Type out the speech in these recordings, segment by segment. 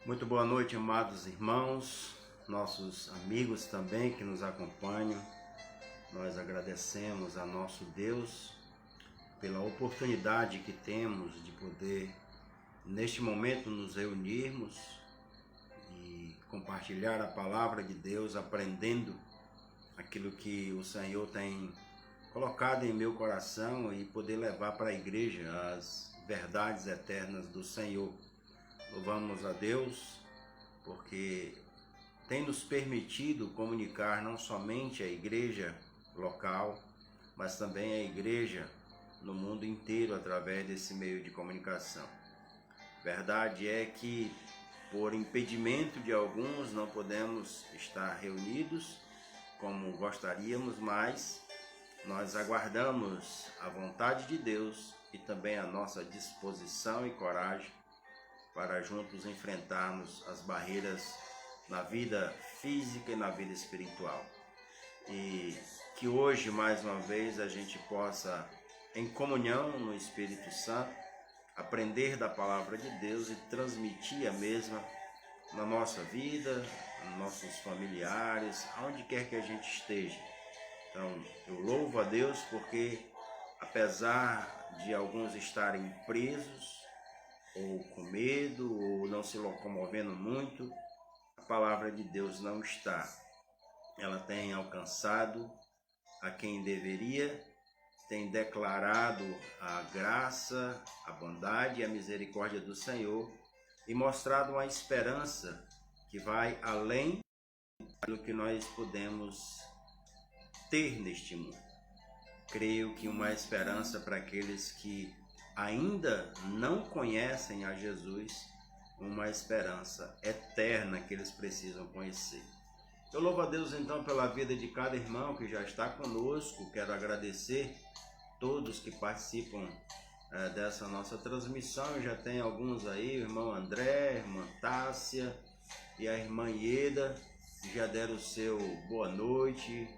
Muito boa noite, amados irmãos, nossos amigos também que nos acompanham. Nós agradecemos a nosso Deus pela oportunidade que temos de poder, neste momento, nos reunirmos e compartilhar a palavra de Deus, aprendendo aquilo que o Senhor tem colocado em meu coração e poder levar para a igreja as verdades eternas do Senhor. Louvamos a Deus porque tem nos permitido comunicar não somente a igreja local, mas também a igreja no mundo inteiro através desse meio de comunicação. Verdade é que, por impedimento de alguns, não podemos estar reunidos como gostaríamos, mas nós aguardamos a vontade de Deus e também a nossa disposição e coragem para juntos enfrentarmos as barreiras na vida física e na vida espiritual. E que hoje, mais uma vez, a gente possa, em comunhão no Espírito Santo, aprender da palavra de Deus e transmitir a mesma na nossa vida, nos nossos familiares, aonde quer que a gente esteja. Então, eu louvo a Deus porque, apesar de alguns estarem presos, ou com medo, ou não se locomovendo muito, a palavra de Deus não está. Ela tem alcançado a quem deveria, tem declarado a graça, a bondade e a misericórdia do Senhor e mostrado uma esperança que vai além do que nós podemos ter neste mundo. Creio que uma esperança para aqueles que ainda não conhecem a Jesus, uma esperança eterna que eles precisam conhecer. Eu louvo a Deus então pela vida de cada irmão que já está conosco. Quero agradecer todos que participam dessa nossa transmissão. Já tem alguns aí, o irmão André, a irmã Tássia e a irmã Ieda, que já deram o seu boa noite,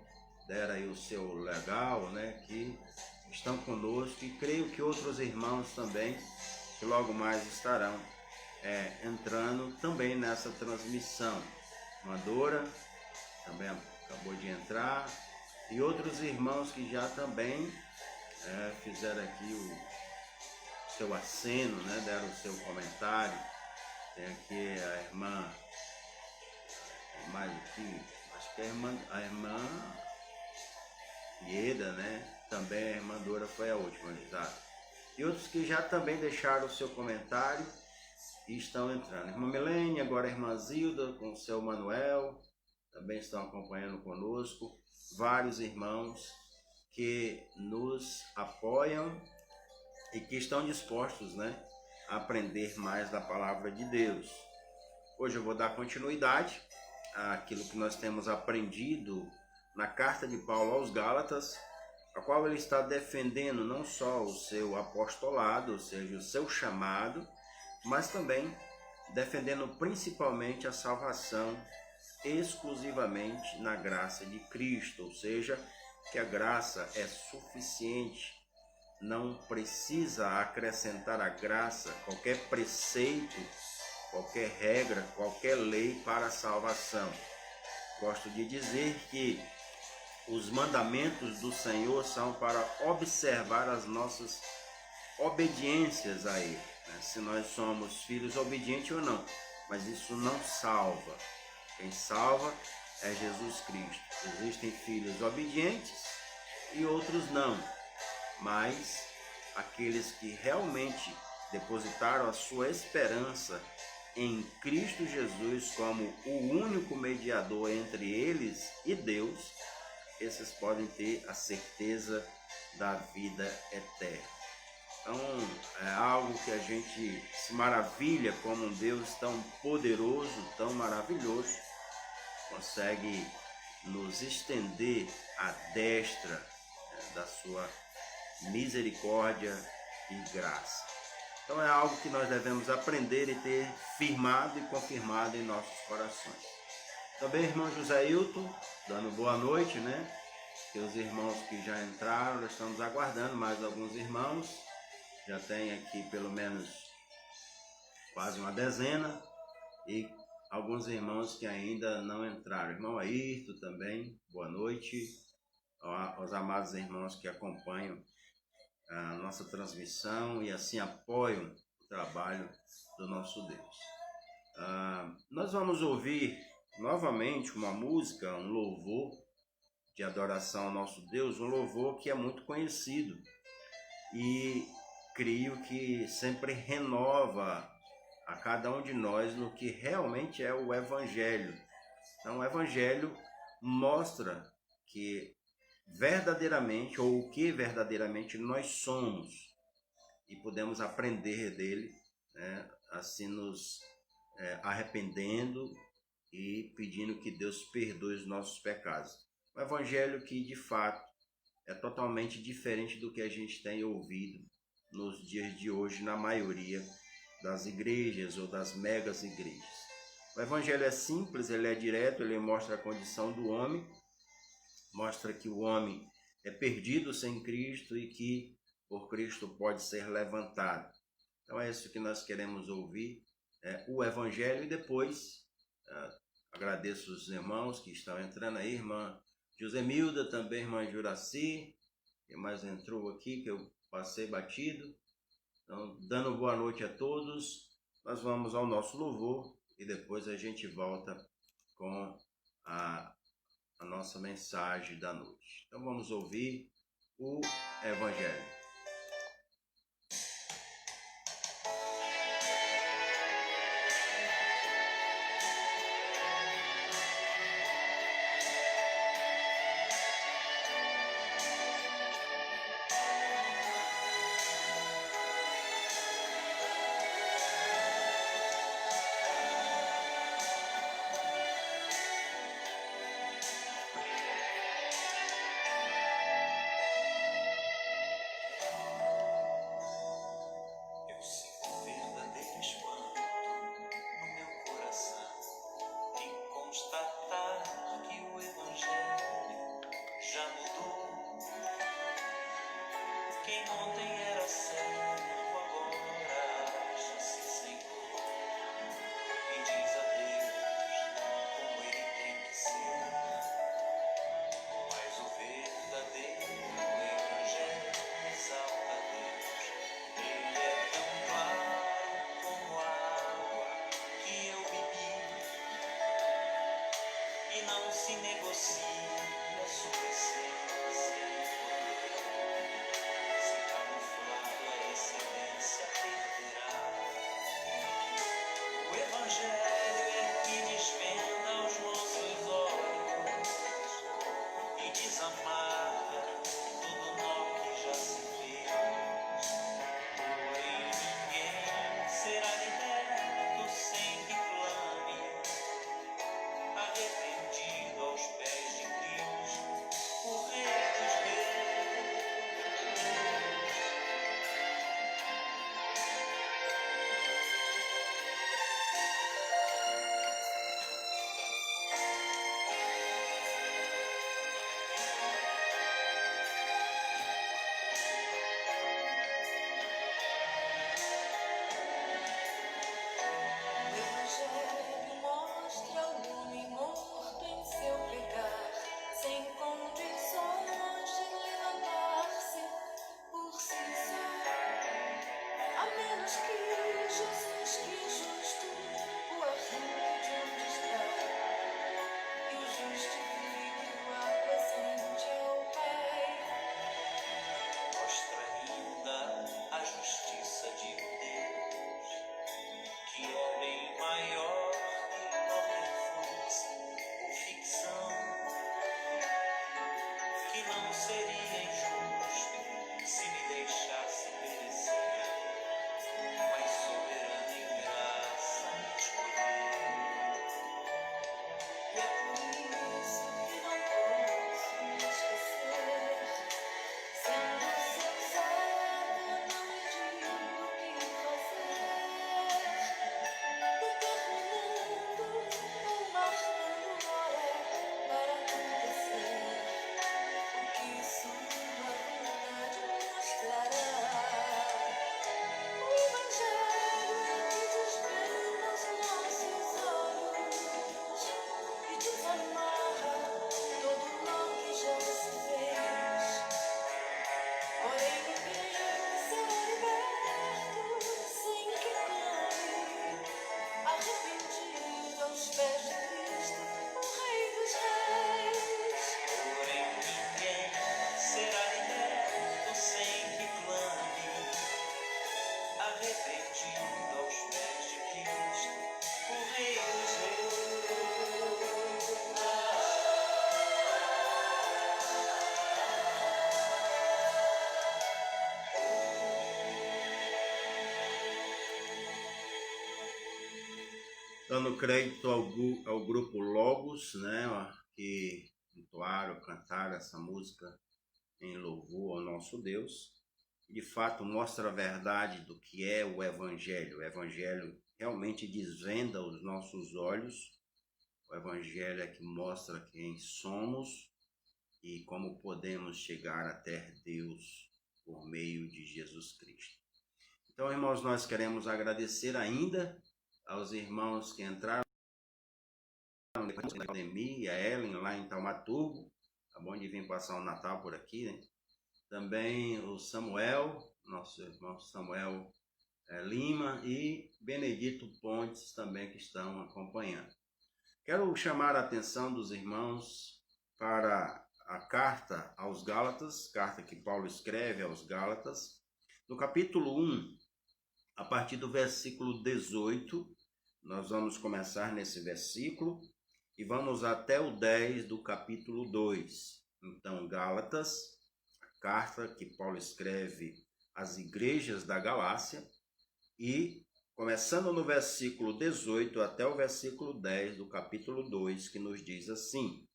deram aí o seu legal, né, que estão conosco, e creio que outros irmãos também, que logo mais estarão entrando também nessa transmissão. Mandora também acabou de entrar, e outros irmãos que já também fizeram aqui o seu aceno, né, deram o seu comentário. Tem aqui a irmã, mais aqui, acho que a irmã Ieda, né? Também a irmã Dora foi a última, exato. E outros que já também deixaram o seu comentário e estão entrando. Irmã Milene, agora a irmã Zilda com o seu Manuel, também estão acompanhando conosco. Vários irmãos que nos apoiam e que estão dispostos, né, a aprender mais da palavra de Deus. Hoje eu vou dar continuidade àquilo que nós temos aprendido na carta de Paulo aos Gálatas, a qual ele está defendendo não só o seu apostolado, ou seja, o seu chamado, mas também defendendo principalmente a salvação exclusivamente na graça de Cristo, ou seja, que a graça é suficiente, não precisa acrescentar à graça qualquer preceito, qualquer regra, qualquer lei para a salvação. Gosto de dizer que os mandamentos do Senhor são para observar as nossas obediências a Ele, né? Se nós somos filhos obedientes ou não, mas isso não salva. Quem salva é Jesus Cristo. Existem filhos obedientes e outros não, mas aqueles que realmente depositaram a sua esperança em Cristo Jesus como o único mediador entre eles e Deus, esses podem ter a certeza da vida eterna. Então, é algo que a gente se maravilha como um Deus tão poderoso, tão maravilhoso, consegue nos estender a destra da sua misericórdia e graça. Então, é algo que nós devemos aprender e ter firmado e confirmado em nossos corações. Também, irmão José Hilton, dando boa noite, né? Que os irmãos que já entraram, nós estamos aguardando mais alguns irmãos. Já tem aqui pelo menos quase uma dezena. e alguns irmãos que ainda não entraram. Irmão Ayrton também, boa noite. Aos amados irmãos que acompanham a nossa transmissão e assim apoiam o trabalho do nosso Deus. Nós vamos ouvir novamente uma música, um louvor de adoração ao nosso Deus, um louvor que é muito conhecido e creio que sempre renova a cada um de nós no que realmente é o Evangelho. Então, o Evangelho mostra que verdadeiramente, ou o que verdadeiramente nós somos, e podemos aprender dele, né? Assim nos arrependendo e pedindo que Deus perdoe os nossos pecados. O Evangelho que de fato é totalmente diferente do que a gente tem ouvido nos dias de hoje na maioria das igrejas ou das megas igrejas. O Evangelho é simples, ele é direto, ele mostra a condição do homem, mostra que o homem é perdido sem Cristo e que por Cristo pode ser levantado. Então é isso que nós queremos ouvir, o Evangelho, e depois agradeço os irmãos que estão entrando aí, irmã Josemilda, também irmã Juraci, quem mais entrou aqui que eu passei batido. Então, dando boa noite a todos, nós vamos ao nosso louvor e depois a gente volta com a nossa mensagem da noite. Então vamos ouvir o Evangelho. Se negocia sua essência e poder, se camufla Dando crédito ao grupo Logos, né, que entoaram, cantaram essa música em louvor ao nosso Deus. De fato, mostra a verdade do que é o Evangelho. O Evangelho realmente desvenda os nossos olhos. O Evangelho é que mostra quem somos e como podemos chegar até Deus por meio de Jesus Cristo. Então, irmãos, nós queremos agradecer ainda aos irmãos que entraram na pandemia, a Ellen lá em Taumaturgo, tá bom de vir passar o Natal por aqui, né? Também o Samuel, nosso irmão Samuel Lima e Benedito Pontes também que estão acompanhando. Quero chamar a atenção dos irmãos para a carta aos Gálatas, carta que Paulo escreve aos Gálatas, no capítulo 1, a partir do versículo 18, nós vamos começar nesse versículo e vamos até o 10 do capítulo 2. Então, Gálatas, a carta que Paulo escreve às igrejas da Galácia, e começando no versículo 18 até o versículo 10 do capítulo 2, que nos diz assim: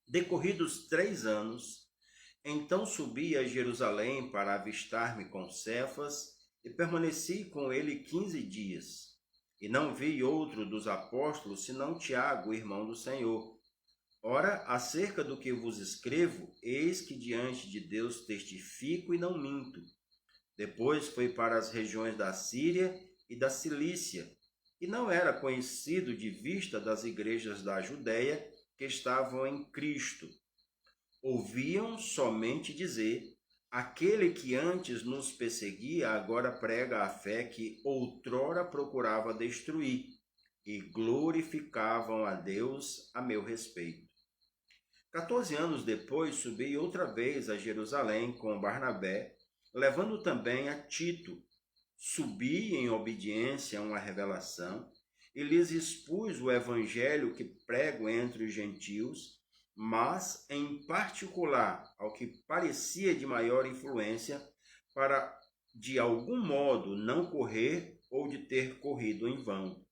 Decorridos 3 anos, então subi a Jerusalém para avistar-me com Cefas, e permaneci com ele 15 dias. E não vi outro dos apóstolos, senão Tiago, irmão do Senhor. Ora, acerca do que vos escrevo, eis que diante de Deus testifico e não minto. Depois fui para as regiões da Síria e da Cilícia, e não era conhecido de vista das igrejas da Judéia que estavam em Cristo. Ouviam somente dizer: aquele que antes nos perseguia agora prega a fé que outrora procurava destruir, e glorificavam a Deus a meu respeito. 14 anos depois subi outra vez a Jerusalém com Barnabé, levando também a Tito. Subi em obediência a uma revelação e lhes expus o evangelho que prego entre os gentios, mas em particular ao que parecia de maior influência, para de algum modo não correr ou de ter corrido em vão.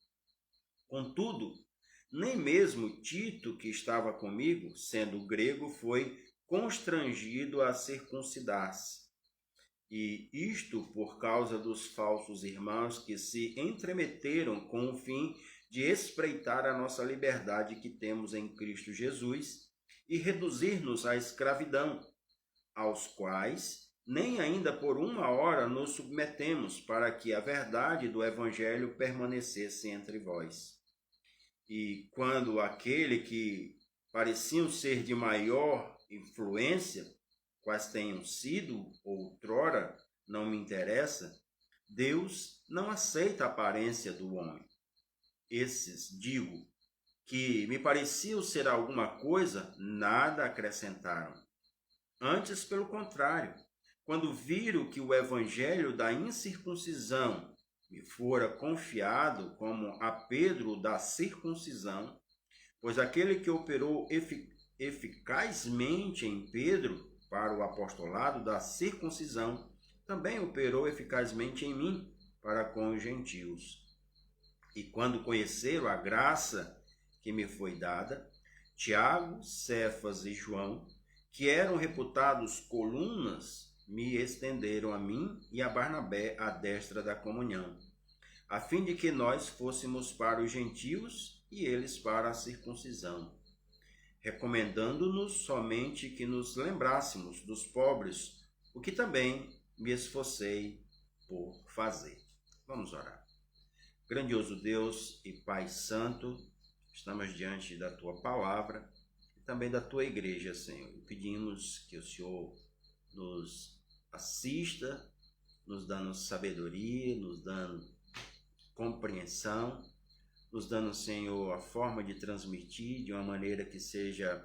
Contudo, nem mesmo Tito, que estava comigo, sendo grego, foi constrangido a circuncidar-se. E isto por causa dos falsos irmãos que se entremeteram com o fim de espreitar a nossa liberdade que temos em Cristo Jesus e reduzir-nos à escravidão, aos quais nem ainda por uma hora nos submetemos, para que a verdade do Evangelho permanecesse entre vós. E quando aquele que pareciam ser de maior influência, quais tenham sido outrora, não me interessa, Deus não aceita a aparência do homem. Esses, digo, que me pareciam ser alguma coisa, nada acrescentaram. Antes, pelo contrário, quando viram que o evangelho da incircuncisão me fora confiado como a Pedro da circuncisão, pois aquele que operou eficazmente em Pedro para o apostolado da circuncisão, também operou eficazmente em mim para com os gentios. E quando conheceram a graça que me foi dada, Tiago, Cefas e João, que eram reputados colunas, me estenderam a mim e a Barnabé à destra da comunhão, a fim de que nós fôssemos para os gentios e eles para a circuncisão, recomendando-nos somente que nos lembrássemos dos pobres, o que também me esforcei por fazer. Vamos orar. Grandioso Deus e Pai Santo, estamos diante da Tua Palavra e também da Tua Igreja, Senhor. E pedimos que o Senhor nos assista, nos dando sabedoria, nos dando compreensão, nos dando, Senhor, a forma de transmitir de uma maneira que seja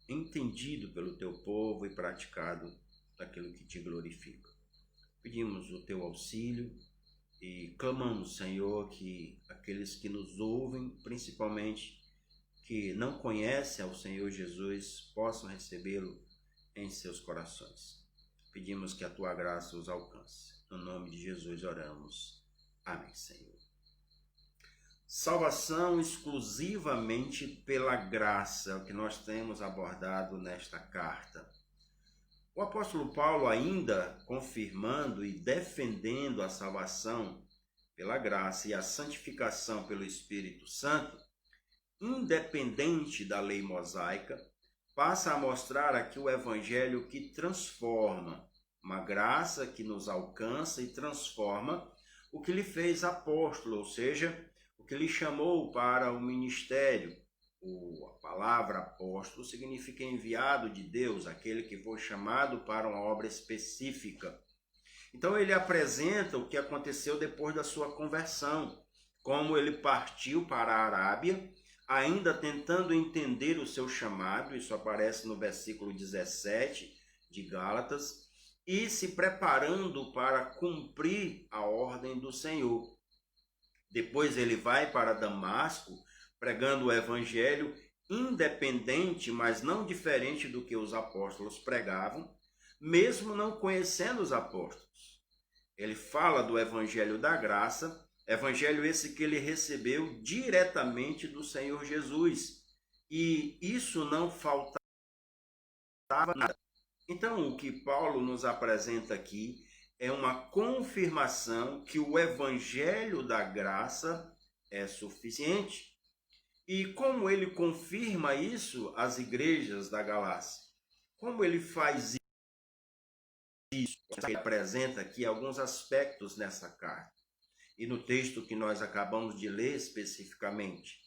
entendido pelo Teu povo e praticado daquilo que Te glorifica. Pedimos o Teu auxílio e clamamos, Senhor, que aqueles que nos ouvem, principalmente que não conhecem ao Senhor Jesus, possam recebê-lo em seus corações. Pedimos que a Tua graça os alcance. No nome de Jesus oramos. Amém, Senhor. Salvação exclusivamente pela graça, é o que nós temos abordado nesta carta. O apóstolo Paulo, ainda confirmando e defendendo a salvação pela graça e a santificação pelo Espírito Santo, independente da lei mosaica, passa a mostrar aqui o evangelho que transforma, uma graça que nos alcança e transforma o que lhe fez apóstolo, ou seja, o que lhe chamou para o ministério. A palavra apóstolo significa enviado de Deus, aquele que foi chamado para uma obra específica. Então ele apresenta o que aconteceu depois da sua conversão, como ele partiu para a Arábia, ainda tentando entender o seu chamado, isso aparece no versículo 17 de Gálatas, e se preparando para cumprir a ordem do Senhor. Depois ele vai para Damasco, pregando o evangelho independente, mas não diferente do que os apóstolos pregavam, mesmo não conhecendo os apóstolos. Ele fala do evangelho da graça, evangelho esse que ele recebeu diretamente do Senhor Jesus. E isso não faltava nada. Então, o que Paulo nos apresenta aqui é uma confirmação que o evangelho da graça é suficiente. E como ele confirma isso às igrejas da Galácia? Como ele faz isso? Ele apresenta aqui alguns aspectos nessa carta. E no texto que nós acabamos de ler especificamente,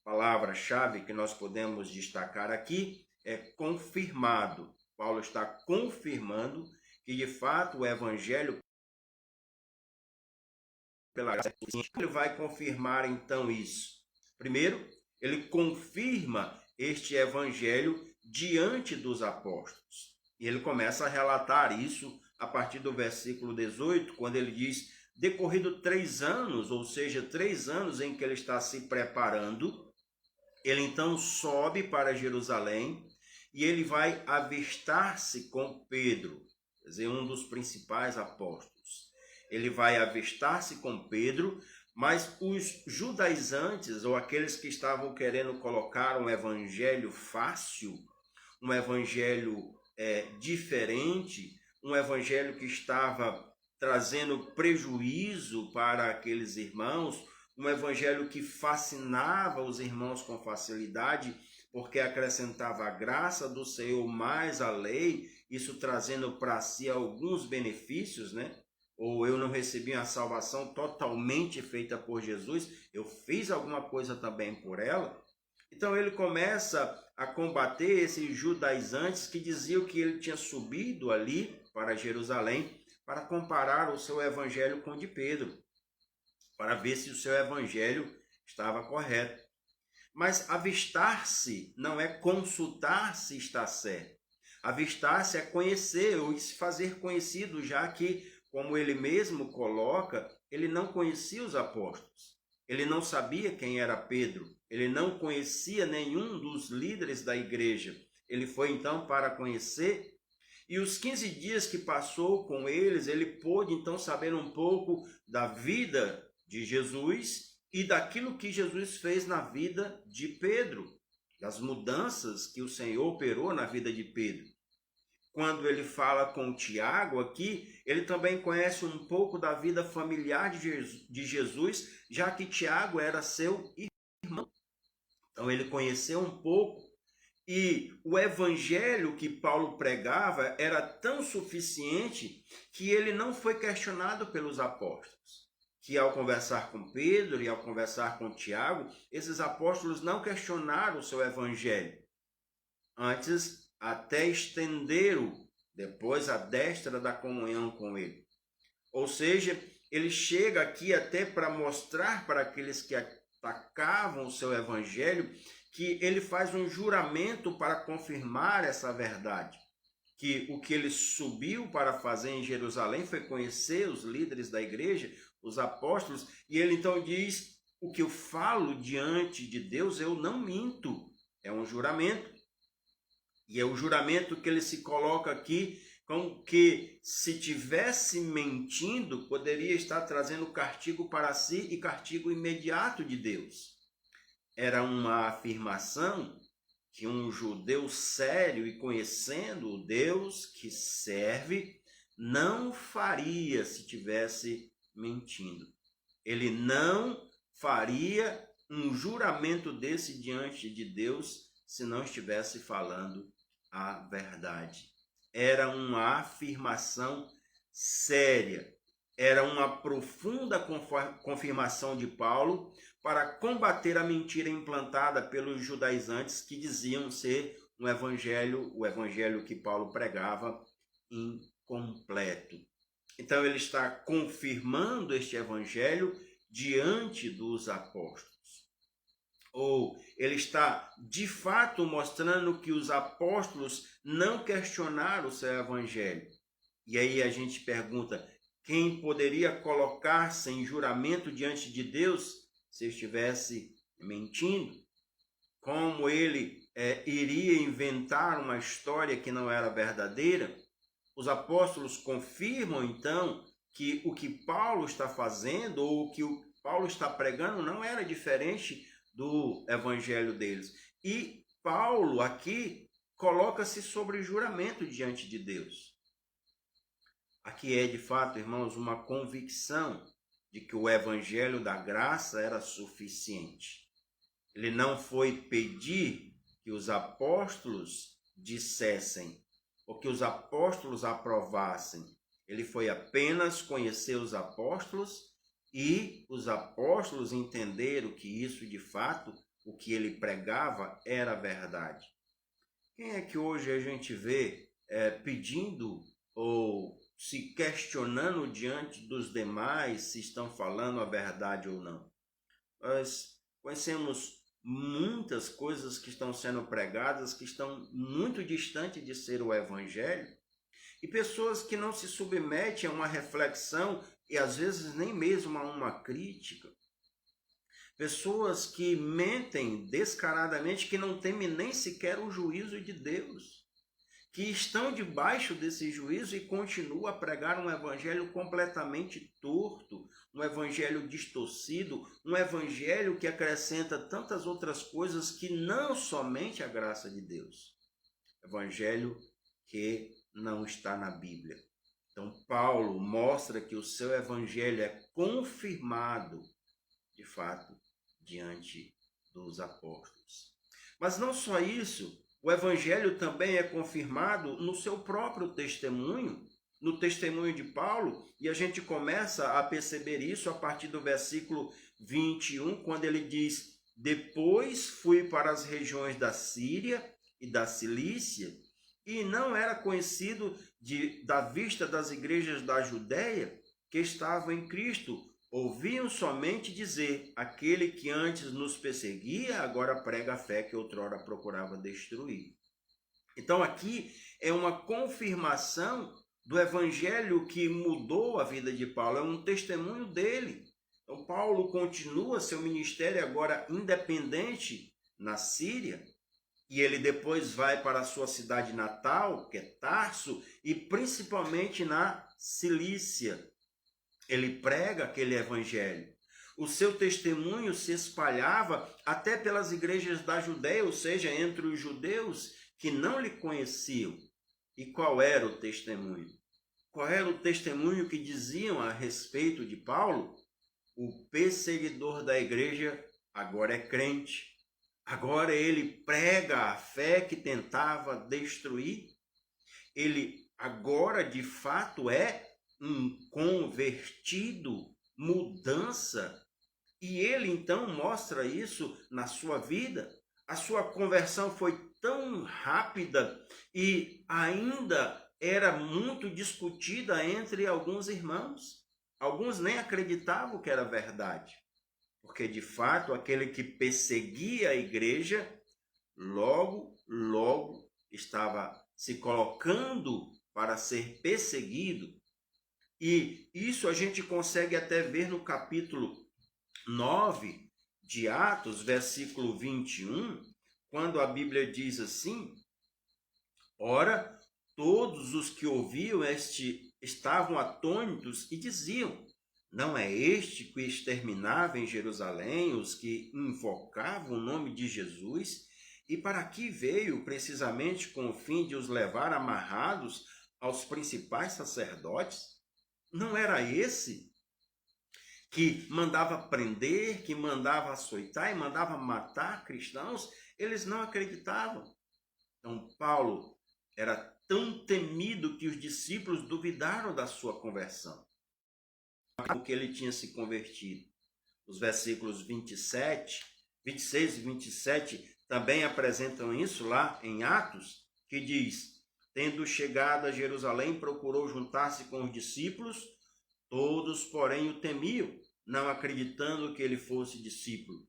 a palavra-chave que nós podemos destacar aqui é confirmado. Paulo está confirmando que de fato o evangelho pela graça é suficiente. Ele vai confirmar então isso. Primeiro, ele confirma este evangelho diante dos apóstolos. E ele começa a relatar isso a partir do versículo 18, quando ele diz: decorrido 3 anos, ou seja, 3 anos em que ele está se preparando, ele então sobe para Jerusalém e ele vai avistar-se com Pedro, quer dizer, um dos principais apóstolos. Ele vai avistar-se com Pedro, mas os judaizantes, ou aqueles que estavam querendo colocar um evangelho fácil, um evangelho diferente, um evangelho que estava trazendo prejuízo para aqueles irmãos, um evangelho que fascinava os irmãos com facilidade, porque acrescentava a graça do Senhor mais a lei, isso trazendo para si alguns benefícios, né? Ou eu não recebi a salvação totalmente feita por Jesus, eu fiz alguma coisa também por ela. Então ele começa a combater esses judaizantes que diziam que ele tinha subido ali para Jerusalém para comparar o seu evangelho com o de Pedro, para ver se o seu evangelho estava correto. Mas avistar-se não é consultar se está certo. Avistar-se é conhecer ou se fazer conhecido, já que, como ele mesmo coloca, ele não conhecia os apóstolos. Ele não sabia quem era Pedro. Ele não conhecia nenhum dos líderes da igreja. Ele foi então para conhecer. E os 15 dias que passou com eles, ele pôde então saber um pouco da vida de Jesus e daquilo que Jesus fez na vida de Pedro, das mudanças que o Senhor operou na vida de Pedro. Quando ele fala com Tiago aqui, ele também conhece um pouco da vida familiar de Jesus, já que Tiago era seu irmão. Então ele conheceu um pouco. E o evangelho que Paulo pregava era tão suficiente que ele não foi questionado pelos apóstolos. Que ao conversar com Pedro e ao conversar com Tiago, esses apóstolos não questionaram o seu evangelho. Antes, até estenderam depois a destra da comunhão com ele. Ou seja, ele chega aqui até para mostrar para aqueles que atacavam o seu evangelho que ele faz um juramento para confirmar essa verdade. Que o que ele subiu para fazer em Jerusalém foi conhecer os líderes da igreja, os apóstolos, e ele então diz: o que eu falo diante de Deus eu não minto. É um juramento. E é o juramento que ele se coloca aqui como que se tivesse mentindo, poderia estar trazendo castigo para si e castigo imediato de Deus. Era uma afirmação que um judeu sério e conhecendo o Deus que serve, não faria se tivesse mentindo. Ele não faria um juramento desse diante de Deus se não estivesse falando a verdade. Era uma afirmação séria, era uma profunda confirmação de Paulo para combater a mentira implantada pelos judaizantes que diziam ser o evangelho que Paulo pregava incompleto. Então ele está confirmando este evangelho diante dos apóstolos. Ou ele está de fato mostrando que os apóstolos não questionaram o seu evangelho. E aí a gente pergunta, quem poderia colocar-se em juramento diante de Deus se estivesse mentindo? Como ele iria inventar uma história que não era verdadeira? Os apóstolos confirmam então que o que Paulo está fazendo ou o que Paulo está pregando não era diferente do evangelho deles. E Paulo aqui coloca-se sobre juramento diante de Deus. Aqui é de fato, irmãos, uma convicção de que o evangelho da graça era suficiente. Ele não foi pedir que os apóstolos dissessem ou que os apóstolos aprovassem. Ele foi apenas conhecer os apóstolos e os apóstolos entenderam que isso, de fato, o que ele pregava era verdade. Quem é que hoje a gente vê pedindo ou se questionando diante dos demais se estão falando a verdade ou não? Nós conhecemos muitas coisas que estão sendo pregadas que estão muito distantes de ser o evangelho e pessoas que não se submetem a uma reflexão e às vezes nem mesmo a uma crítica. Pessoas que mentem descaradamente, que não temem nem sequer o juízo de Deus, que estão debaixo desse juízo e continuam a pregar um evangelho completamente torto, um evangelho distorcido, um evangelho que acrescenta tantas outras coisas que não somente a graça de Deus. Evangelho que não está na Bíblia. Então, Paulo mostra que o seu evangelho é confirmado, de fato, diante dos apóstolos. Mas não só isso, o evangelho também é confirmado no seu próprio testemunho, no testemunho de Paulo, e a gente começa a perceber isso a partir do versículo 21, quando ele diz: depois fui para as regiões da Síria e da Cilícia, e não era conhecido da vista das igrejas da Judéia que estavam em Cristo. Ouviam somente dizer: aquele que antes nos perseguia, agora prega a fé que outrora procurava destruir. Então aqui é uma confirmação do evangelho que mudou a vida de Paulo, é um testemunho dele. Então Paulo continua seu ministério agora independente na Síria, e ele depois vai para a sua cidade natal, que é Tarso, e principalmente na Cilícia. Ele prega aquele evangelho. O seu testemunho se espalhava até pelas igrejas da Judéia, ou seja, entre os judeus que não lhe conheciam. E qual era o testemunho? Qual era o testemunho que diziam a respeito de Paulo? O perseguidor da igreja agora é crente. Agora ele prega a fé que tentava destruir. Ele agora de fato é um convertido, mudança. E ele então mostra isso na sua vida. A sua conversão foi tão rápida e ainda era muito discutida entre alguns irmãos. Alguns nem acreditavam que era verdade. Porque de fato aquele que perseguia a igreja, logo estava se colocando para ser perseguido. E isso a gente consegue até ver no capítulo 9 de Atos, versículo 21, quando a Bíblia diz assim: ora, Todos os que ouviam estavam atônitos e diziam: não é este que exterminava em Jerusalém os que invocavam o nome de Jesus? E para aqui veio precisamente com o fim de os levar amarrados aos principais sacerdotes? Não era esse que mandava prender, que mandava açoitar e mandava matar cristãos? Eles não acreditavam. Então Paulo era tão temido que os discípulos duvidaram da sua conversão, porque ele tinha se convertido. Os versículos 26 e 27 também apresentam isso lá em Atos, que diz: tendo chegado a Jerusalém, procurou juntar-se com os discípulos, todos, porém, o temiam, não acreditando que ele fosse discípulo.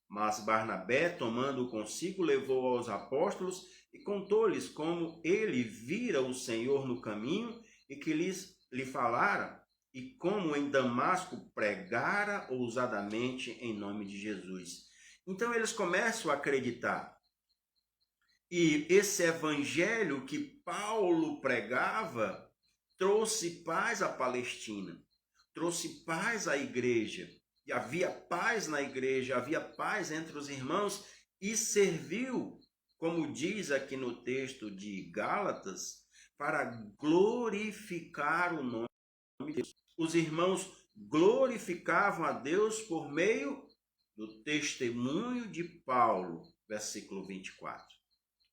Mas Barnabé, tomando-o consigo, levou aos apóstolos e contou-lhes como ele vira o Senhor no caminho e que lhe falara, e como em Damasco pregara ousadamente em nome de Jesus. Então eles começam a acreditar. E esse evangelho que Paulo pregava trouxe paz à Palestina, trouxe paz à igreja. E havia paz na igreja, havia paz entre os irmãos e serviu, como diz aqui no texto de Gálatas, para glorificar o nome de Deus. Os irmãos glorificavam a Deus por meio do testemunho de Paulo, versículo 24.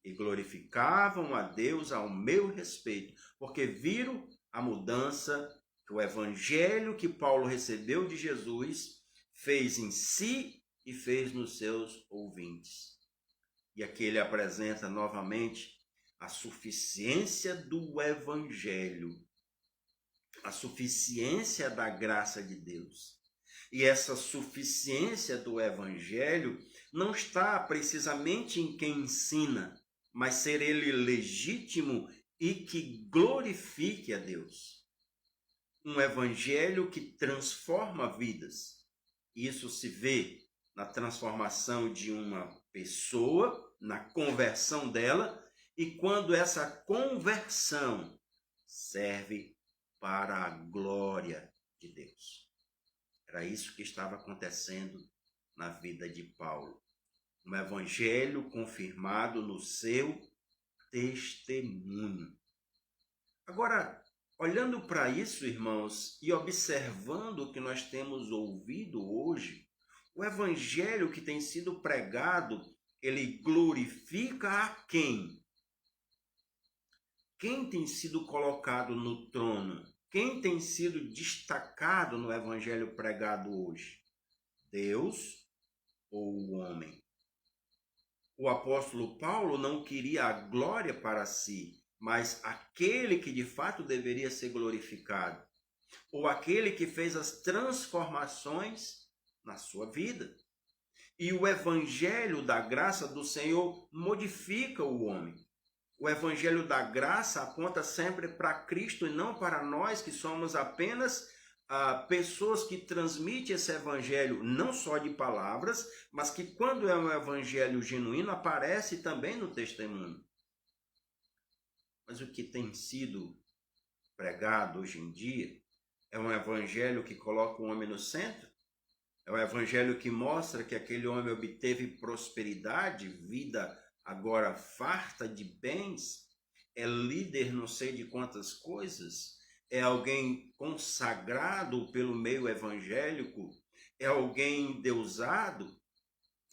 E glorificavam a Deus ao meu respeito, porque viram a mudança que o evangelho que Paulo recebeu de Jesus fez em si e fez nos seus ouvintes. E aqui ele apresenta novamente a suficiência do evangelho, a suficiência da graça de Deus. E essa suficiência do evangelho não está precisamente em quem ensina, mas ser ele legítimo e que glorifique a Deus. Um evangelho que transforma vidas. Isso se vê na transformação de uma pessoa, na conversão dela, e quando essa conversão serve para a glória de Deus. Era isso que estava acontecendo na vida de Paulo. Um evangelho confirmado no seu testemunho. Agora, olhando para isso, irmãos, e observando o que nós temos ouvido hoje, o evangelho que tem sido pregado, ele glorifica a quem? Quem tem sido colocado no trono? Quem tem sido destacado no evangelho pregado hoje? Deus ou o homem? O apóstolo Paulo não queria a glória para si, mas aquele que de fato deveria ser glorificado, ou aquele que fez as transformações na sua vida. E o evangelho da graça do Senhor modifica o homem. O evangelho da graça aponta sempre para Cristo e não para nós, que somos apenas pessoas que transmitem esse evangelho não só de palavras, mas que quando é um evangelho genuíno aparece também no testemunho. Mas o que tem sido pregado hoje em dia é um evangelho que coloca o homem no centro, é um evangelho que mostra que aquele homem obteve prosperidade, vida agora farta de bens, é líder não sei de quantas coisas, é alguém consagrado pelo meio evangélico, é alguém endeusado,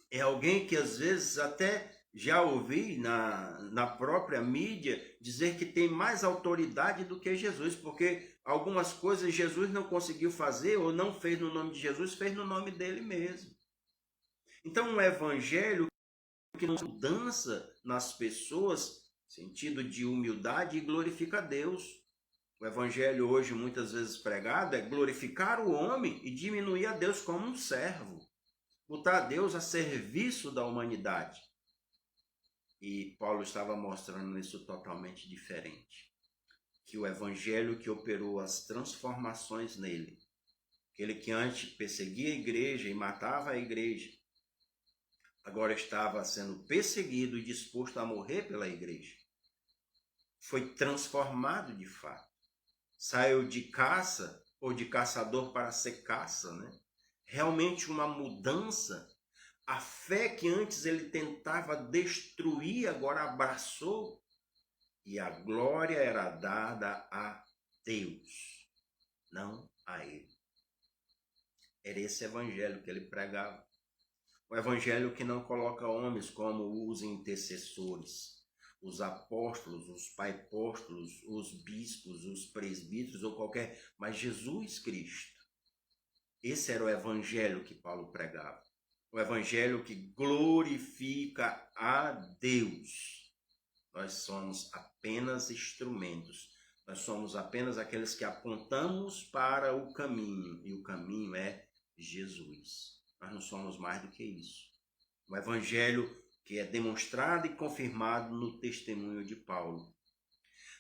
é alguém que às vezes até já ouvi na própria mídia dizer que tem mais autoridade do que Jesus, porque algumas coisas Jesus não conseguiu fazer ou não fez no nome de Jesus, fez no nome dele mesmo. Então um evangelho que não mudança nas pessoas, sentido de humildade, e glorifica a Deus. O evangelho hoje muitas vezes pregado é glorificar o homem e diminuir a Deus como um servo. Botar a Deus a serviço da humanidade. E Paulo estava mostrando isso totalmente diferente. Que o evangelho que operou as transformações nele, aquele que antes perseguia a igreja e matava a igreja, agora estava sendo perseguido e disposto a morrer pela igreja. foi transformado de fato. Saiu de caça ou de caçador para ser caça, né? Realmente uma mudança. A fé que antes ele tentava destruir, agora abraçou. E a glória era dada a Deus, não a ele. Era esse evangelho que ele pregava. O evangelho que não coloca homens como os intercessores, os apóstolos, os pai-apóstolos, os bispos, os presbíteros ou qualquer, mas Jesus Cristo. Esse era o evangelho que Paulo pregava. O evangelho que glorifica a Deus. Nós somos apenas instrumentos. Nós somos apenas aqueles que apontamos para o caminho. E o caminho é Jesus. Nós não somos mais do que isso. O evangelho que é demonstrado e confirmado no testemunho de Paulo.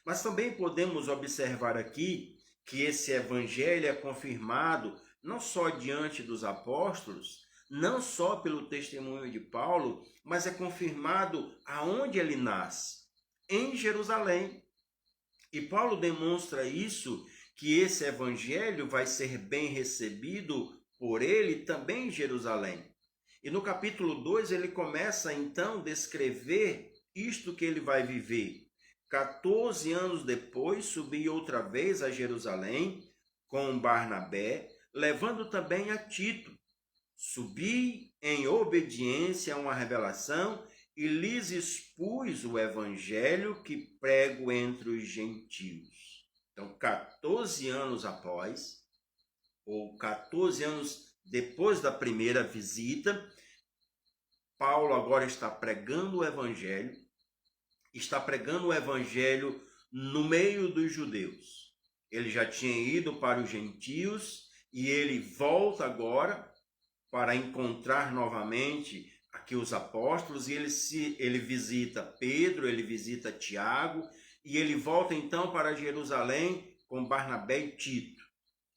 Mas também podemos observar aqui que esse evangelho é confirmado não só diante dos apóstolos, não só pelo testemunho de Paulo, mas é confirmado aonde ele nasce, em Jerusalém. E Paulo demonstra isso, que esse evangelho vai ser bem recebido por ele também em Jerusalém. E no capítulo 2 ele começa então a descrever isto que ele vai viver. 14 anos depois, subi outra vez a Jerusalém com Barnabé, levando também a Tito. Subi em obediência a uma revelação e lhes expus o evangelho que prego entre os gentios. Então, 14 anos após, ou 14 anos depois da primeira visita, Paulo agora está pregando o evangelho no meio dos judeus. Ele já tinha ido para os gentios e ele volta agora para encontrar novamente aqui os apóstolos, e ele visita Pedro, ele visita Tiago, e ele volta então para Jerusalém com Barnabé e Tito.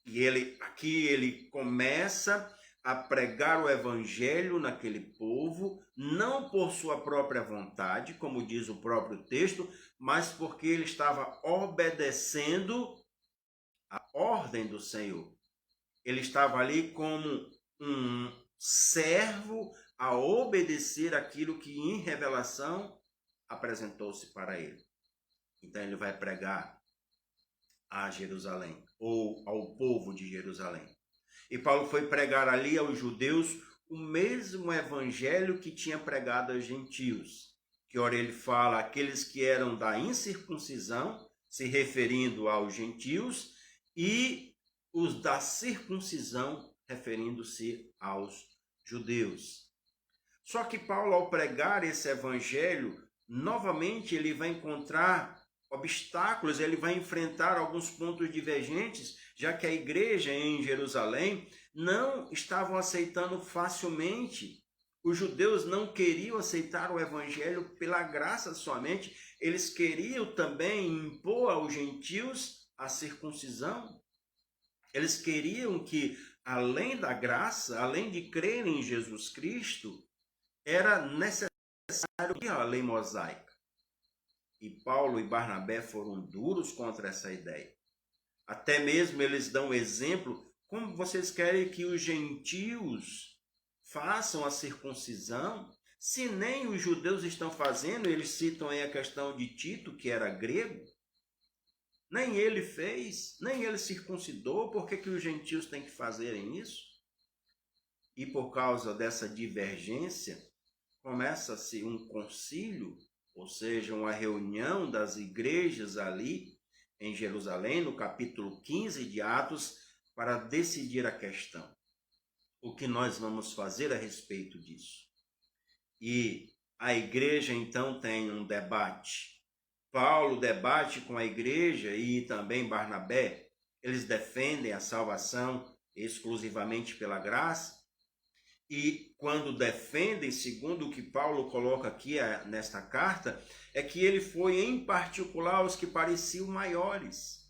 E ele começa a pregar o evangelho naquele povo, não por sua própria vontade, como diz o próprio texto, mas porque ele estava obedecendo a ordem do Senhor. Ele estava ali como um servo a obedecer aquilo que em revelação apresentou-se para ele. Então ele vai pregar a Jerusalém, ou ao povo de Jerusalém. E Paulo foi pregar ali aos judeus o mesmo evangelho que tinha pregado aos gentios. Que ora ele fala aqueles que eram da incircuncisão, se referindo aos gentios, e os da circuncisão, referindo-se aos judeus. Só que Paulo, ao pregar esse evangelho, novamente ele vai encontrar obstáculos, ele vai enfrentar alguns pontos divergentes, já que a igreja em Jerusalém não estavam aceitando facilmente. Os judeus não queriam aceitar o evangelho pela graça somente, eles queriam também impor aos gentios a circuncisão. Eles queriam que, além da graça, além de crer em Jesus Cristo, era necessário a lei mosaica. E Paulo e Barnabé foram duros contra essa ideia. Até mesmo eles dão exemplo, como vocês querem que os gentios façam a circuncisão, se nem os judeus estão fazendo? Eles citam aí a questão de Tito, que era grego. Nem ele fez, nem ele circuncidou. Por que os gentios têm que fazerem isso? E por causa dessa divergência, começa-se um concílio, ou seja, uma reunião das igrejas ali em Jerusalém, no capítulo 15 de Atos, para decidir a questão. O que nós vamos fazer a respeito disso? E a igreja então tem um debate. Paulo debate com a igreja e também Barnabé. Eles defendem a salvação exclusivamente pela graça. E quando defendem, segundo o que Paulo coloca aqui nesta carta, é que ele foi em particular aos que pareciam maiores.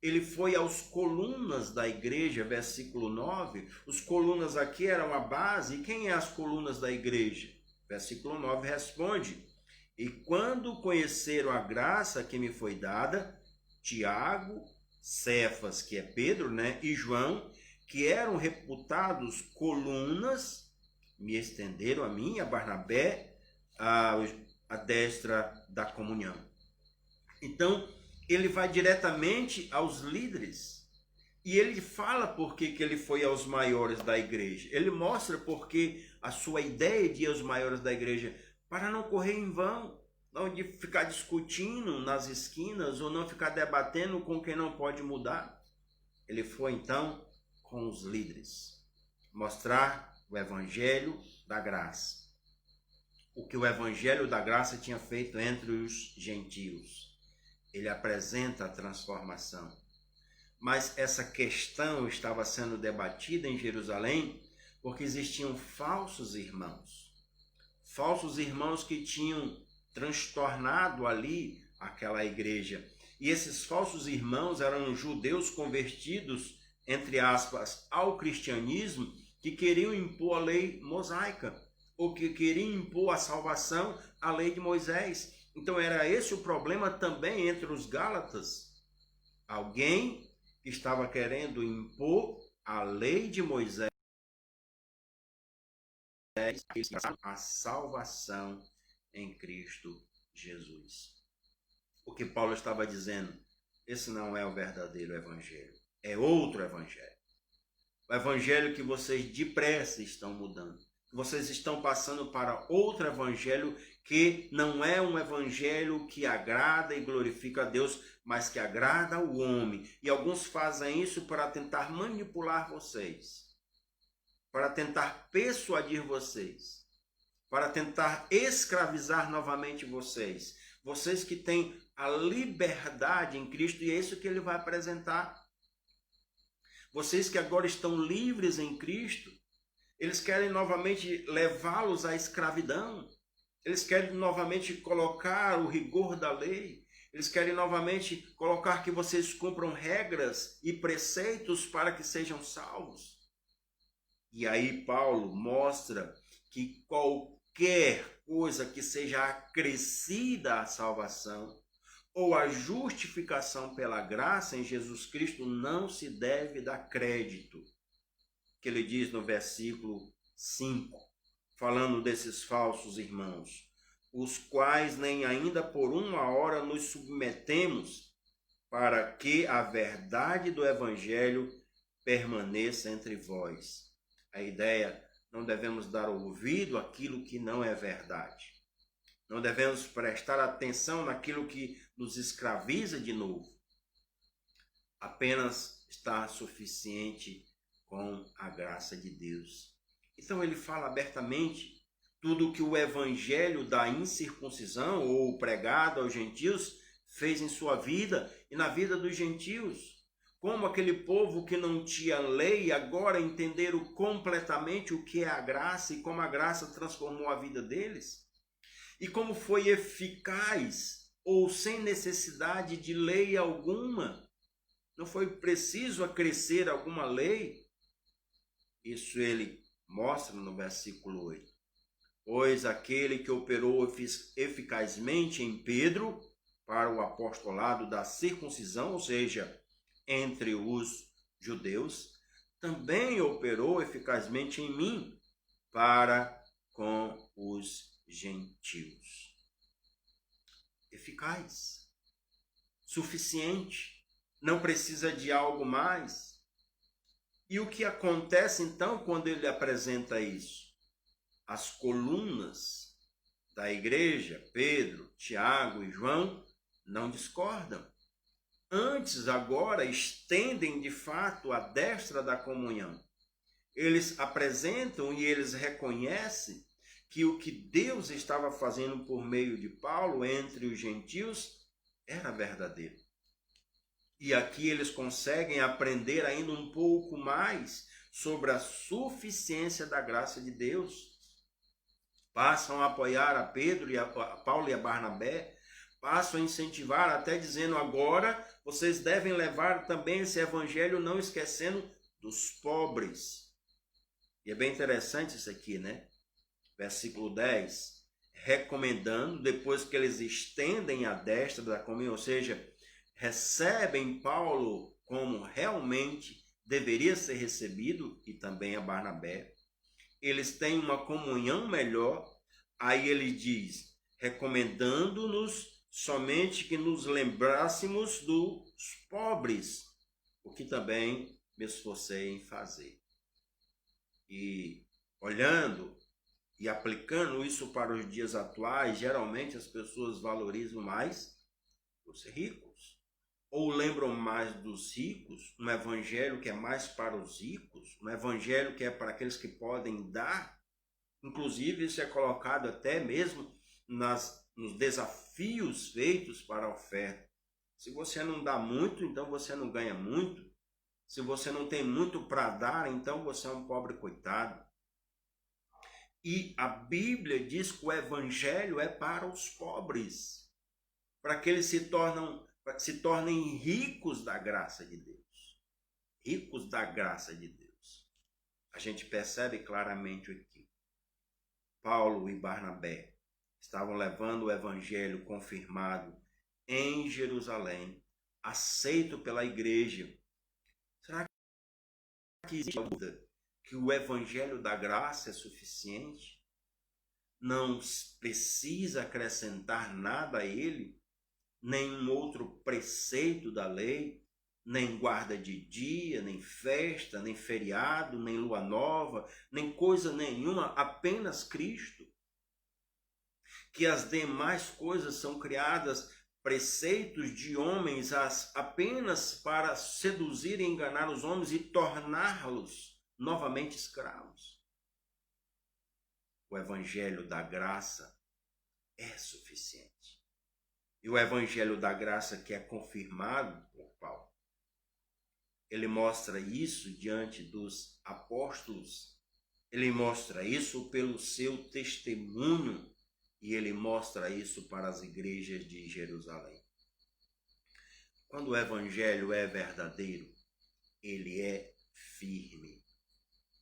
Ele foi aos colunas da igreja, versículo 9. Os colunas aqui eram a base. E quem é as colunas da igreja? Versículo 9 responde: E quando conheceram a graça que me foi dada, Tiago, Cefas, que é Pedro, né, e João, que eram reputados colunas, me estenderam a mim, a Barnabé, a destra da comunhão. Então, ele vai diretamente aos líderes. E ele fala por que ele foi aos maiores da igreja. Ele mostra porque a sua ideia de ir aos maiores da igreja, para não correr em vão, não de ficar discutindo nas esquinas ou não ficar debatendo com quem não pode mudar. Ele foi então com os líderes, mostrar o evangelho da graça. O que o evangelho da graça tinha feito entre os gentios. Ele apresenta a transformação. Mas essa questão estava sendo debatida em Jerusalém porque existiam falsos irmãos. Falsos irmãos que tinham transtornado ali aquela igreja. E esses falsos irmãos eram judeus convertidos, entre aspas, ao cristianismo, que queriam impor a lei mosaica, ou que queriam impor a salvação à lei de Moisés. Então era esse o problema também entre os Gálatas. Alguém que estava querendo impor a lei de Moisés, a salvação em Cristo Jesus. O que Paulo estava dizendo, esse não é o verdadeiro evangelho, é outro evangelho. O evangelho que vocês depressa estão mudando. Vocês estão passando para outro evangelho que não é um evangelho que agrada e glorifica a Deus, mas que agrada ao homem. E alguns fazem isso para tentar manipular vocês, para tentar persuadir vocês, para tentar escravizar novamente vocês. Vocês que têm a liberdade em Cristo, e é isso que ele vai apresentar. Vocês que agora estão livres em Cristo, eles querem novamente levá-los à escravidão. Eles querem novamente colocar o rigor da lei. Eles querem novamente colocar que vocês cumpram regras e preceitos para que sejam salvos. E aí Paulo mostra que qualquer coisa que seja acrescida à salvação ou à justificação pela graça em Jesus Cristo não se deve dar crédito. Que ele diz no versículo 5, falando desses falsos irmãos, os quais nem ainda por uma hora nos submetemos, para que a verdade do evangelho permaneça entre vós. A ideia, não devemos dar ouvido àquilo que não é verdade. Não devemos prestar atenção naquilo que nos escraviza de novo. Apenas está suficiente com a graça de Deus. Então ele fala abertamente tudo o que o evangelho da incircuncisão ou pregado aos gentios fez em sua vida e na vida dos gentios. Como aquele povo que não tinha lei agora entenderam completamente o que é a graça e como a graça transformou a vida deles. E como foi eficaz ou sem necessidade de lei alguma. Não foi preciso acrescer alguma lei. Isso ele mostra no versículo 8. Pois aquele que operou eficazmente em Pedro para o apostolado da circuncisão, ou seja, entre os judeus, também operou eficazmente em mim para com os gentios. Eficaz, suficiente, não precisa de algo mais. E o que acontece então quando ele apresenta isso? As colunas da igreja, Pedro, Tiago e João, não discordam. Antes, agora, estendem de fato a destra da comunhão. Eles apresentam e eles reconhecem que o que Deus estava fazendo por meio de Paulo entre os gentios era verdadeiro. E aqui eles conseguem aprender ainda um pouco mais sobre a suficiência da graça de Deus. Passam a apoiar a Pedro, a Paulo e a Barnabé, passam a incentivar, até dizendo agora vocês devem levar também esse evangelho, não esquecendo dos pobres. E é bem interessante isso aqui, né? Versículo 10. recomendando, depois que eles estendem a destra da comunhão, ou seja, recebem Paulo como realmente deveria ser recebido, e também a Barnabé, eles têm uma comunhão melhor. Aí ele diz, recomendando-nos somente que nos lembrássemos dos pobres, o que também me esforcei em fazer. E olhando e aplicando isso para os dias atuais, geralmente as pessoas valorizam mais os ricos, ou lembram mais dos ricos, um evangelho que é mais para os ricos, um evangelho que é para aqueles que podem dar. Inclusive, isso é colocado até mesmo nos desafios feitos para a oferta. Se você não dá muito, então você não ganha muito. Se você não tem muito para dar, então você é um pobre coitado. E a Bíblia diz que o evangelho é para os pobres, para que eles se tornem ricos da graça de Deus. Ricos da graça de Deus. A gente percebe claramente aqui. Paulo e Barnabé estavam levando o evangelho confirmado em Jerusalém, aceito pela igreja. Será que existe dúvida que o evangelho da graça é suficiente? Não precisa acrescentar nada a ele? Nenhum outro preceito da lei? Nem guarda de dia, nem festa, nem feriado, nem lua nova, nem coisa nenhuma, apenas Cristo. Que as demais coisas são criadas, preceitos de homens apenas para seduzir e enganar os homens e torná-los novamente escravos. O evangelho da graça é suficiente. E o evangelho da graça que é confirmado por Paulo, ele mostra isso diante dos apóstolos, ele mostra isso pelo seu testemunho e ele mostra isso para as igrejas de Jerusalém. Quando o evangelho é verdadeiro, ele é firme.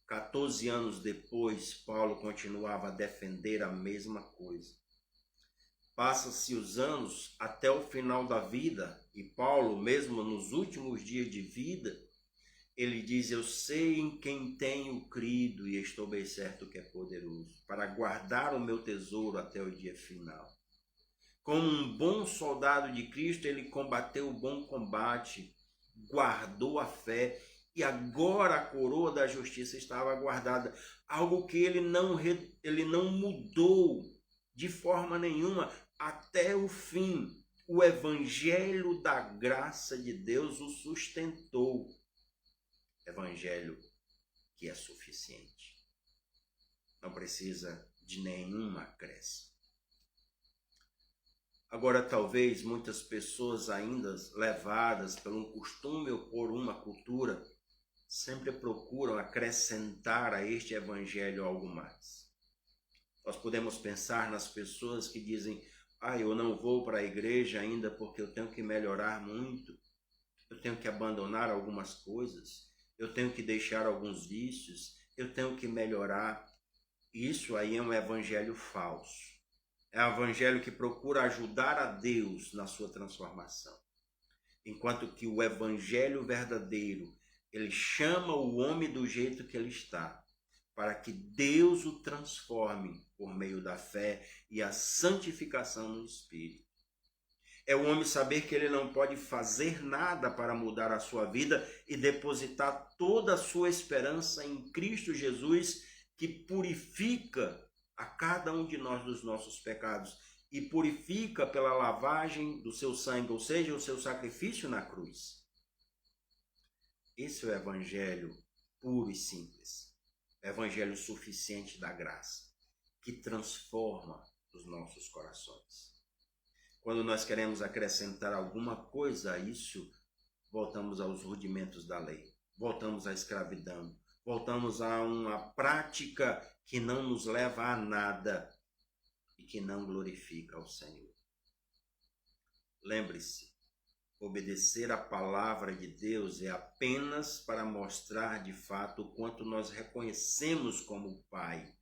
14 anos depois, Paulo continuava a defender a mesma coisa. Passa-se os anos até o final da vida, e Paulo, mesmo nos últimos dias de vida, ele diz, eu sei em quem tenho crido e estou bem certo que é poderoso, para guardar o meu tesouro até o dia final. Como um bom soldado de Cristo, ele combateu o bom combate, guardou a fé, e agora a coroa da justiça estava guardada. Algo que ele não mudou de forma nenhuma até o fim. O evangelho da graça de Deus o sustentou. Evangelho que é suficiente. Não precisa de nenhuma acréscimo. Agora, talvez muitas pessoas ainda levadas por um costume ou por uma cultura, sempre procuram acrescentar a este evangelho algo mais. Nós podemos pensar nas pessoas que dizem, eu não vou para a igreja ainda porque eu tenho que melhorar muito, eu tenho que abandonar algumas coisas, eu tenho que deixar alguns vícios, eu tenho que melhorar. Isso aí é um evangelho falso. É um evangelho que procura ajudar a Deus na sua transformação. Enquanto que o evangelho verdadeiro, ele chama o homem do jeito que ele está, para que Deus o transforme por meio da fé e a santificação no Espírito. É o homem saber que ele não pode fazer nada para mudar a sua vida e depositar toda a sua esperança em Cristo Jesus, que purifica a cada um de nós dos nossos pecados e purifica pela lavagem do seu sangue, ou seja, o seu sacrifício na cruz. Esse é o evangelho puro e simples, o evangelho suficiente da graça, que transforma os nossos corações. Quando nós queremos acrescentar alguma coisa a isso, voltamos aos rudimentos da lei, voltamos à escravidão, voltamos a uma prática que não nos leva a nada e que não glorifica ao Senhor. Lembre-se, obedecer a palavra de Deus é apenas para mostrar de fato o quanto nós reconhecemos como Pai,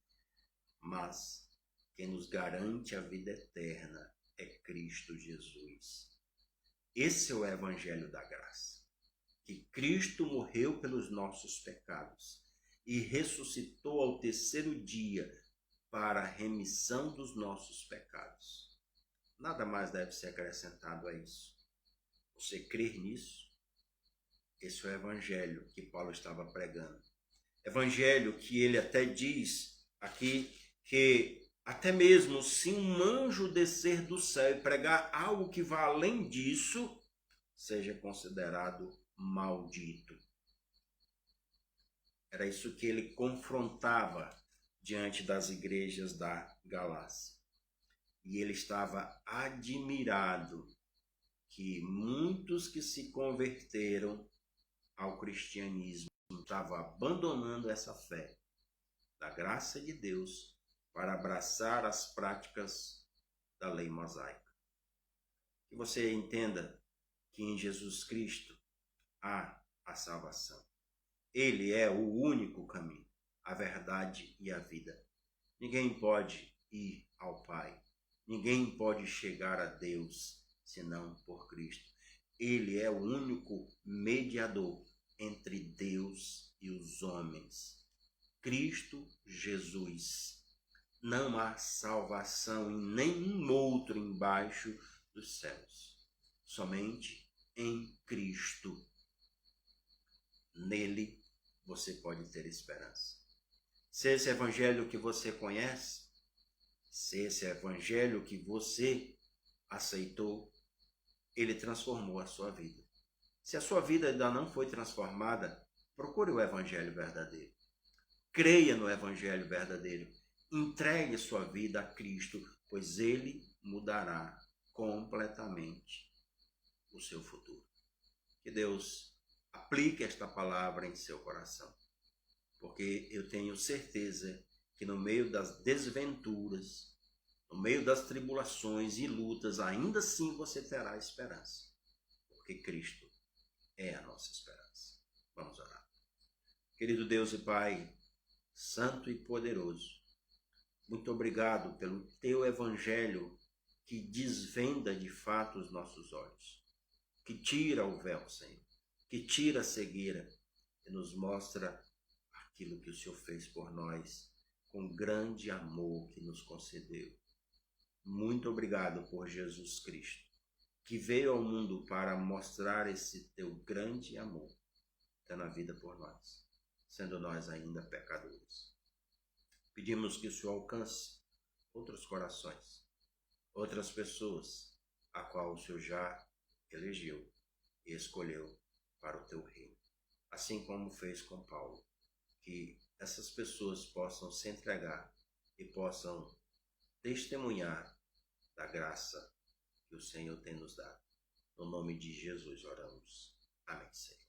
mas quem nos garante a vida eterna é Cristo Jesus. Esse é o Evangelho da graça, que Cristo morreu pelos nossos pecados e ressuscitou ao terceiro dia para a remissão dos nossos pecados. Nada mais deve ser acrescentado a isso. Você crer nisso? Esse é o Evangelho que Paulo estava pregando. Evangelho que ele até diz aqui que até mesmo se um anjo descer do céu e pregar algo que vá além disso, seja considerado maldito. Era isso que ele confrontava diante das igrejas da Galácia. E ele estava admirado que muitos que se converteram ao cristianismo estavam abandonando essa fé da graça de Deus para abraçar as práticas da lei mosaica. Que você entenda que em Jesus Cristo há a salvação. Ele é o único caminho, a verdade e a vida. Ninguém pode ir ao Pai. Ninguém pode chegar a Deus senão por Cristo. Ele é o único mediador entre Deus e os homens. Cristo Jesus. Não há salvação em nenhum outro embaixo dos céus. Somente em Cristo. Nele você pode ter esperança. Se esse evangelho que você conhece, se esse evangelho que você aceitou, ele transformou a sua vida. Se a sua vida ainda não foi transformada, procure o evangelho verdadeiro. Creia no evangelho verdadeiro. Entregue sua vida a Cristo, pois ele mudará completamente o seu futuro. Que Deus aplique esta palavra em seu coração, porque eu tenho certeza que no meio das desventuras, no meio das tribulações e lutas, ainda assim você terá esperança, porque Cristo é a nossa esperança. Vamos orar. Querido Deus e Pai, santo e poderoso, muito obrigado pelo teu evangelho que desvenda de fato os nossos olhos, que tira o véu, Senhor, que tira a cegueira e nos mostra aquilo que o Senhor fez por nós com grande amor que nos concedeu. Muito obrigado por Jesus Cristo, que veio ao mundo para mostrar esse teu grande amor, dando a vida por nós, sendo nós ainda pecadores. Pedimos que o Senhor alcance outros corações, outras pessoas, a qual o Senhor já elegeu e escolheu para o teu reino. Assim como fez com Paulo, que essas pessoas possam se entregar e possam testemunhar da graça que o Senhor tem nos dado. No nome de Jesus oramos. Amém, Senhor.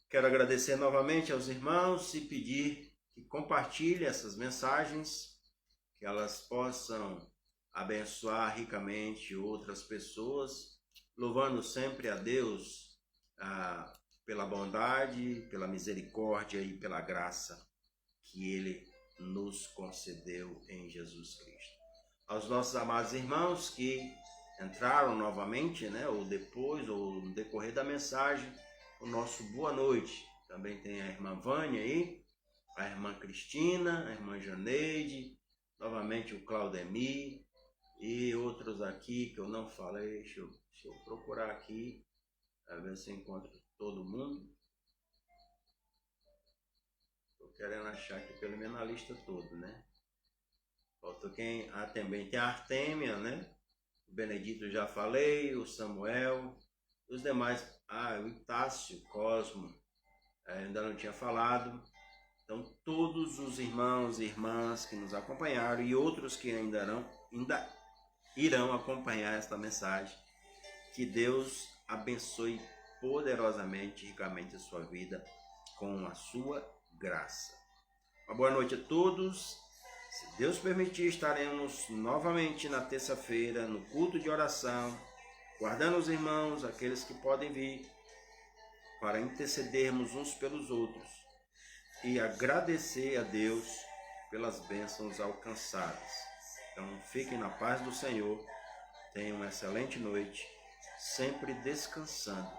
Quero agradecer novamente aos irmãos e pedir que compartilhem essas mensagens, que elas possam abençoar ricamente outras pessoas, louvando sempre a Deus pela bondade, pela misericórdia e pela graça que Ele nos concedeu em Jesus Cristo. Aos nossos amados irmãos que entraram novamente, ou depois, ou no decorrer da mensagem, o nosso boa noite. Também tem a irmã Vânia aí, a irmã Cristina, a irmã Janeide, novamente o Claudemir e outros aqui que eu não falei. Deixa eu procurar aqui, para ver se eu encontro todo mundo. Estou querendo achar aqui pelo menos a lista toda, né? Falta quem? Também tem a Artêmia, né? O Benedito já falei, o Samuel, os demais. O Itácio, Cosmo, ainda não tinha falado. Então, todos os irmãos e irmãs que nos acompanharam e outros que ainda irão acompanhar esta mensagem, que Deus abençoe poderosamente, ricamente a sua vida com a sua graça. Uma boa noite a todos. Se Deus permitir, estaremos novamente na terça-feira no culto de oração, guardando os irmãos, aqueles que podem vir, para intercedermos uns pelos outros e agradecer a Deus pelas bênçãos alcançadas. Então fiquem na paz do Senhor, tenham uma excelente noite, sempre descansando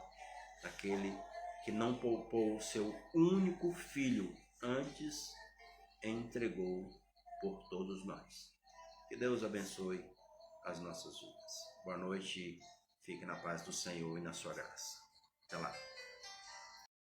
naquele que não poupou o seu único filho, antes entregou por todos nós. Que Deus abençoe as nossas vidas. Boa noite, fique na paz do Senhor e na sua graça. Até lá.